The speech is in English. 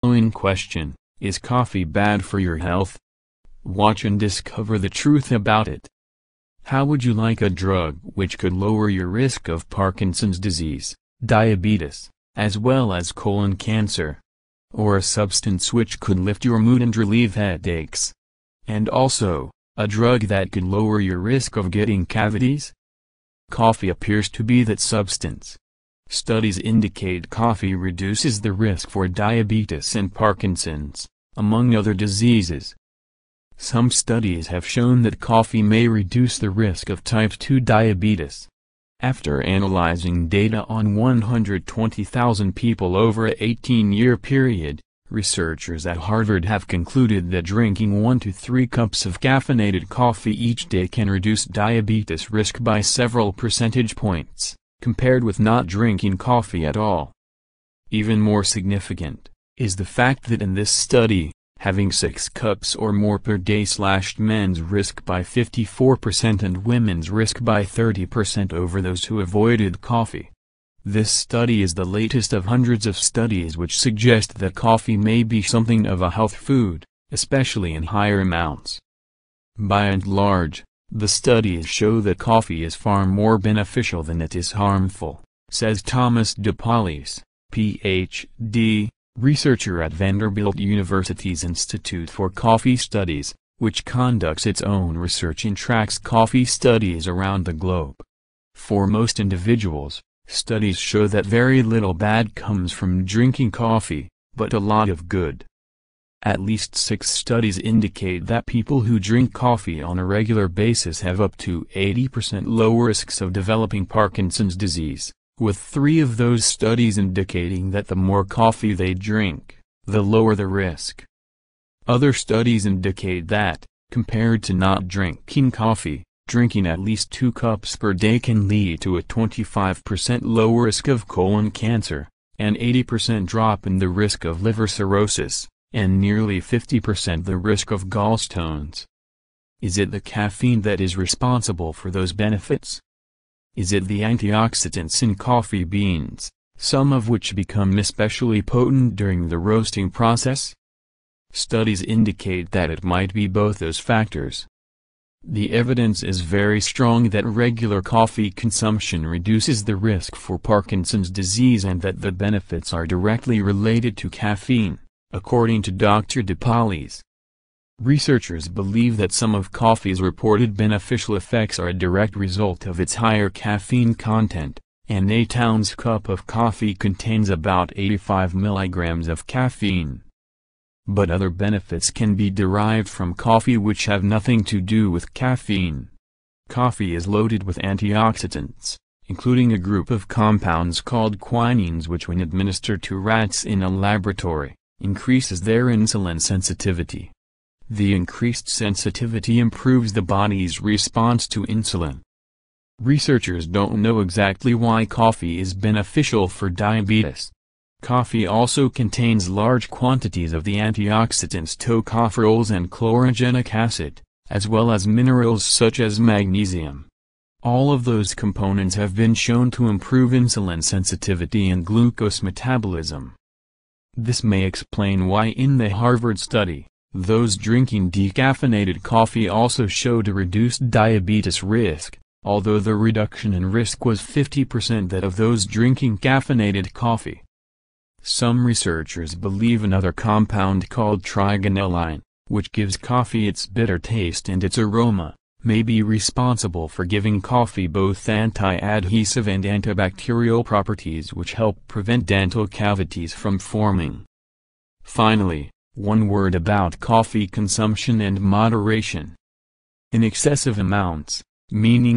following question: is coffee bad for your health? Watch and discover the truth about it. How would you like a drug which could lower your risk of Parkinson's disease, diabetes, as well as colon cancer? Or a substance which could lift your mood and relieve headaches? And also, a drug that could lower your risk of getting cavities? Coffee appears to be that substance. Studies indicate coffee reduces the risk for diabetes and Parkinson's, among other diseases. Some studies have shown that coffee may reduce the risk of type 2 diabetes. After analyzing data on 120,000 people over an 18-year period, researchers at Harvard have concluded that drinking 1 to 3 cups of caffeinated coffee each day can reduce diabetes risk by several percentage points, compared with not drinking coffee at all. Even more significant is the fact that in this study, having 6 cups or more per day slashed men's risk by 54% and women's risk by 30% over those who avoided coffee. This study is the latest of hundreds of studies which suggest that coffee may be something of a health food, especially in higher amounts. By and large, the studies show that coffee is far more beneficial than it is harmful, says Thomas DePaulis, Ph.D., researcher at Vanderbilt University's Institute for Coffee Studies, which conducts its own research and tracks coffee studies around the globe. For most individuals, studies show that very little bad comes from drinking coffee, but a lot of good. At least 6 studies indicate that people who drink coffee on a regular basis have up to 80% lower risks of developing Parkinson's disease, with 3 of those studies indicating that the more coffee they drink, the lower the risk. Other studies indicate that, compared to not drinking coffee, drinking at least 2 cups per day can lead to a 25% lower risk of colon cancer, an 80% drop in the risk of liver cirrhosis, and nearly 50% the risk of gallstones. Is it the caffeine that is responsible for those benefits? Is it the antioxidants in coffee beans, some of which become especially potent during the roasting process? Studies indicate that it might be both those factors. The evidence is very strong that regular coffee consumption reduces the risk for Parkinson's disease and that the benefits are directly related to caffeine, according to Dr. DePaulis. Researchers believe that some of coffee's reported beneficial effects are a direct result of its higher caffeine content. An 8-ounce cup of coffee contains about 85 milligrams of caffeine. But other benefits can be derived from coffee which have nothing to do with caffeine. Coffee is loaded with antioxidants, including a group of compounds called quinines which when administered to rats in a laboratory, increases their insulin sensitivity. The increased sensitivity improves the body's response to insulin. Researchers don't know exactly why coffee is beneficial for diabetes. Coffee also contains large quantities of the antioxidants tocopherols and chlorogenic acid, as well as minerals such as magnesium. All of those components have been shown to improve insulin sensitivity and glucose metabolism. This may explain why in the Harvard study, those drinking decaffeinated coffee also showed a reduced diabetes risk, although the reduction in risk was 50% that of those drinking caffeinated coffee. Some researchers believe another compound called trigonelline, which gives coffee its bitter taste and its aroma, may be responsible for giving coffee both anti-adhesive and antibacterial properties which help prevent dental cavities from forming. Finally, one word about coffee consumption and moderation. In excessive amounts, meaning